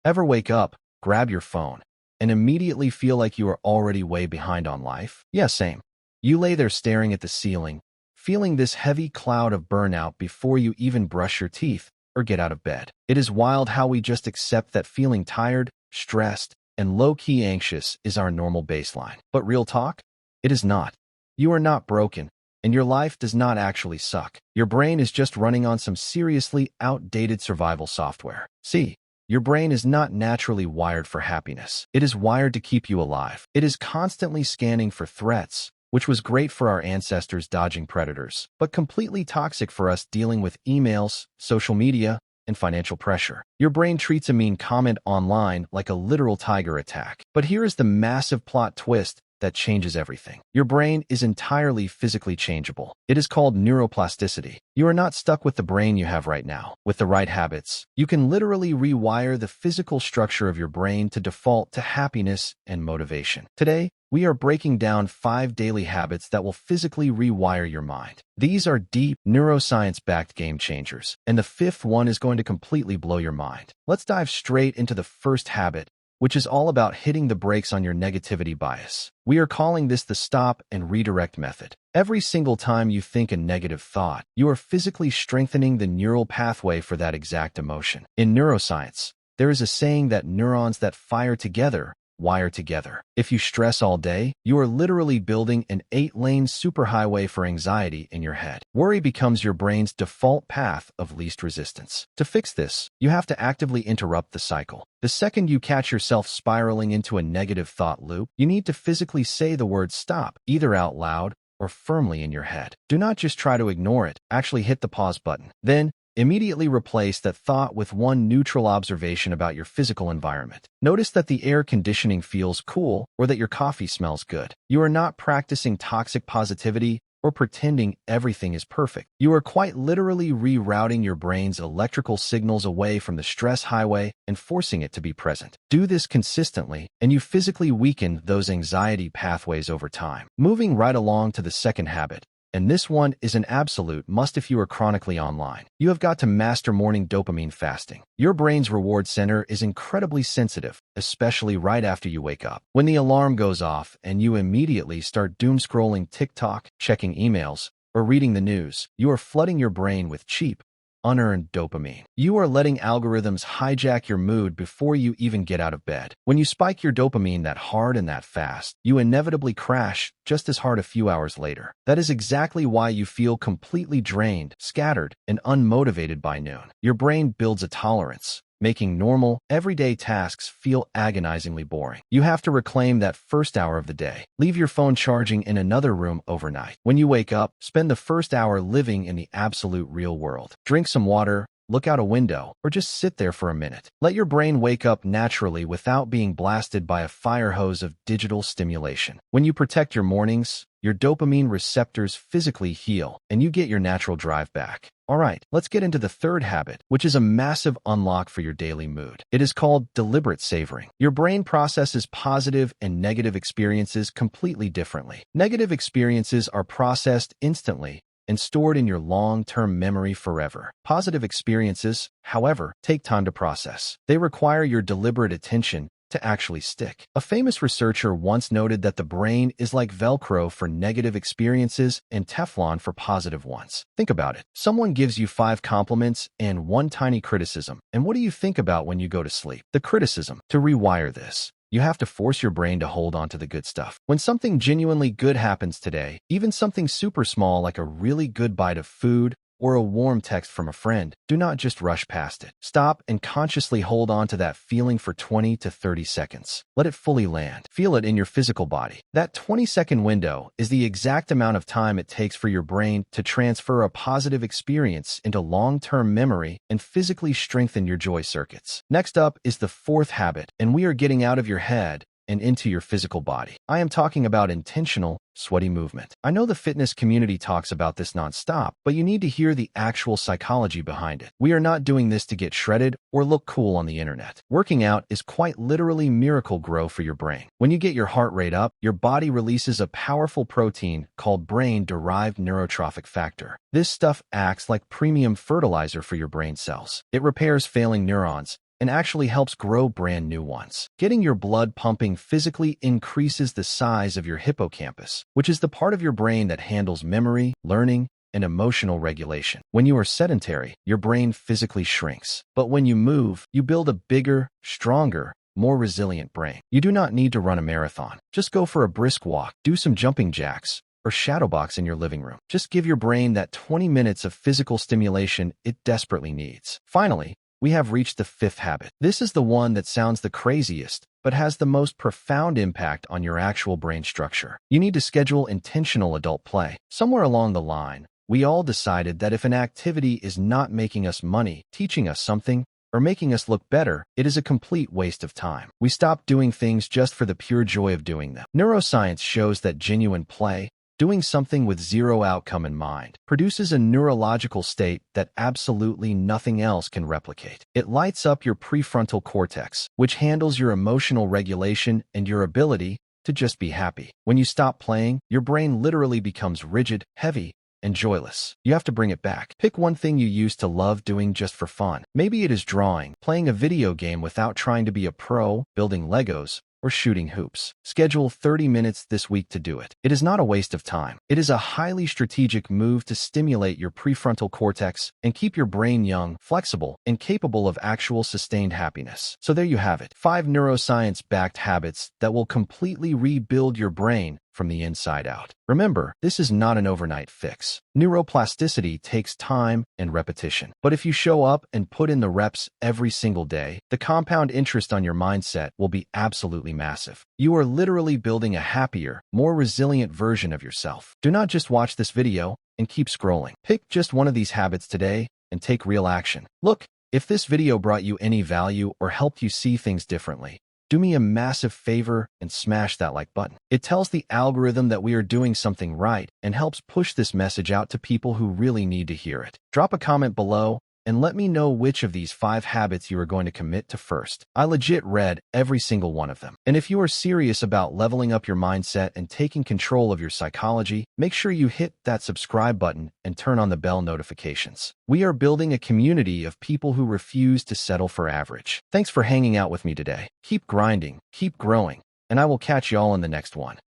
Ever wake up, grab your phone, and immediately feel like you are already way behind on life? Yeah, same. You lay there staring at the ceiling, feeling this heavy cloud of burnout before you even brush your teeth or get out of bed. It is wild how we just accept that feeling tired, stressed, and low-key anxious is our normal baseline. But real talk? It is not. You are not broken, and your life does not actually suck. Your brain is just running on some seriously outdated survival software. See, your brain is not naturally wired for happiness. It is wired to keep you alive. It is constantly scanning for threats, which was great for our ancestors dodging predators, but completely toxic for us dealing with emails, social media, and financial pressure. Your brain treats a mean comment online like a literal tiger attack. But here is the massive plot twist that changes everything. Your brain is entirely physically changeable. It is called neuroplasticity. You are not stuck with the brain you have right now. With the right habits, you can literally rewire the physical structure of your brain to default to happiness and motivation. Today, we are breaking down 5 daily habits that will physically rewire your mind. These are deep, neuroscience-backed game changers, and the 5th one is going to completely blow your mind. Let's dive straight into the first habit, which is all about hitting the brakes on your negativity bias. We are calling this the stop and redirect method. Every single time you think a negative thought, you are physically strengthening the neural pathway for that exact emotion. In neuroscience, there is a saying that neurons that fire together wire together. If you stress all day, you are literally building an 8-lane superhighway for anxiety in your head. Worry becomes your brain's default path of least resistance. To fix this, you have to actively interrupt the cycle. The second you catch yourself spiraling into a negative thought loop, you need to physically say the word stop, either out loud or firmly in your head. Do not just try to ignore it, actually hit the pause button. Then, immediately replace that thought with one neutral observation about your physical environment. Notice that the air conditioning feels cool or that your coffee smells good. You are not practicing toxic positivity or pretending everything is perfect. You are quite literally rerouting your brain's electrical signals away from the stress highway and forcing it to be present. Do this consistently, and you physically weaken those anxiety pathways over time. Moving right along to the second habit, and this one is an absolute must if you are chronically online. You have got to master morning dopamine fasting. Your brain's reward center is incredibly sensitive, especially right after you wake up. When the alarm goes off and you immediately start doom scrolling TikTok, checking emails, or reading the news, you are flooding your brain with cheap, unearned dopamine. You are letting algorithms hijack your mood before you even get out of bed. When you spike your dopamine that hard and that fast, you inevitably crash just as hard a few hours later. That is exactly why you feel completely drained, scattered, and unmotivated by noon. Your brain builds a tolerance, making normal, everyday tasks feel agonizingly boring. You have to reclaim that first hour of the day. Leave your phone charging in another room overnight. When you wake up, spend the first hour living in the absolute real world. Drink some water, look out a window, or just sit there for a minute. Let your brain wake up naturally without being blasted by a fire hose of digital stimulation. When you protect your mornings, your dopamine receptors physically heal, and you get your natural drive back. All right, let's get into the third habit, which is a massive unlock for your daily mood. It is called deliberate savoring. Your brain processes positive and negative experiences completely differently. Negative experiences are processed instantly and stored in your long-term memory forever. Positive experiences, however, take time to process. They require your deliberate attention to actually stick. A famous researcher once noted that the brain is like Velcro for negative experiences and Teflon for positive ones. Think about it. Someone gives you 5 compliments and 1 tiny criticism. And what do you think about when you go to sleep? The criticism. To rewire this, you have to force your brain to hold on to the good stuff. When something genuinely good happens today, even something super small like a really good bite of food or a warm text from a friend, do not just rush past it. Stop and consciously hold on to that feeling for 20 to 30 seconds. Let it fully land. Feel it in your physical body. That 20-second window is the exact amount of time it takes for your brain to transfer a positive experience into long-term memory and physically strengthen your joy circuits. Next up is the 4th habit, and we are getting out of your head and into your physical body. I am talking about intentional, sweaty movement. I know the fitness community talks about this nonstop, but you need to hear the actual psychology behind it. We are not doing this to get shredded or look cool on the internet. Working out is quite literally miracle grow for your brain. When you get your heart rate up, your body releases a powerful protein called brain-derived neurotrophic factor. This stuff acts like premium fertilizer for your brain cells. It repairs failing neurons and actually helps grow brand new ones. Getting your blood pumping physically increases the size of your hippocampus, which is the part of your brain that handles memory, learning, and emotional regulation. When you are sedentary, your brain physically shrinks. But when you move, you build a bigger, stronger, more resilient brain. You do not need to run a marathon. Just go for a brisk walk, do some jumping jacks, or shadowbox in your living room. Just give your brain that 20 minutes of physical stimulation it desperately needs. Finally, we have reached the fifth habit. This is the one that sounds the craziest, but has the most profound impact on your actual brain structure. You need to schedule intentional adult play. Somewhere along the line, we all decided that if an activity is not making us money, teaching us something, or making us look better, it is a complete waste of time. We stopped doing things just for the pure joy of doing them. Neuroscience shows that genuine play, doing something with zero outcome in mind, produces a neurological state that absolutely nothing else can replicate. It lights up your prefrontal cortex, which handles your emotional regulation and your ability to just be happy. When you stop playing, your brain literally becomes rigid, heavy, and joyless. You have to bring it back. Pick one thing you used to love doing just for fun. Maybe it is drawing, playing a video game without trying to be a pro, building Legos, or shooting hoops. Schedule 30 minutes this week to do it. It is not a waste of time. It is a highly strategic move to stimulate your prefrontal cortex and keep your brain young, flexible, and capable of actual sustained happiness. So there you have it. 5 neuroscience-backed habits that will completely rebuild your brain from the inside out. Remember, this is not an overnight fix. Neuroplasticity takes time and repetition. But if you show up and put in the reps every single day, the compound interest on your mindset will be absolutely massive. You are literally building a happier, more resilient version of yourself. Do not just watch this video and keep scrolling. Pick just one of these habits today and take real action. Look, if this video brought you any value or helped you see things differently, do me a massive favor and smash that like button. It tells the algorithm that we are doing something right and helps push this message out to people who really need to hear it. Drop a comment below and let me know which of these 5 habits you are going to commit to first. I legit read every single one of them. And if you are serious about leveling up your mindset and taking control of your psychology, make sure you hit that subscribe button and turn on the bell notifications. We are building a community of people who refuse to settle for average. Thanks for hanging out with me today. Keep grinding, keep growing, and I will catch y'all in the next one.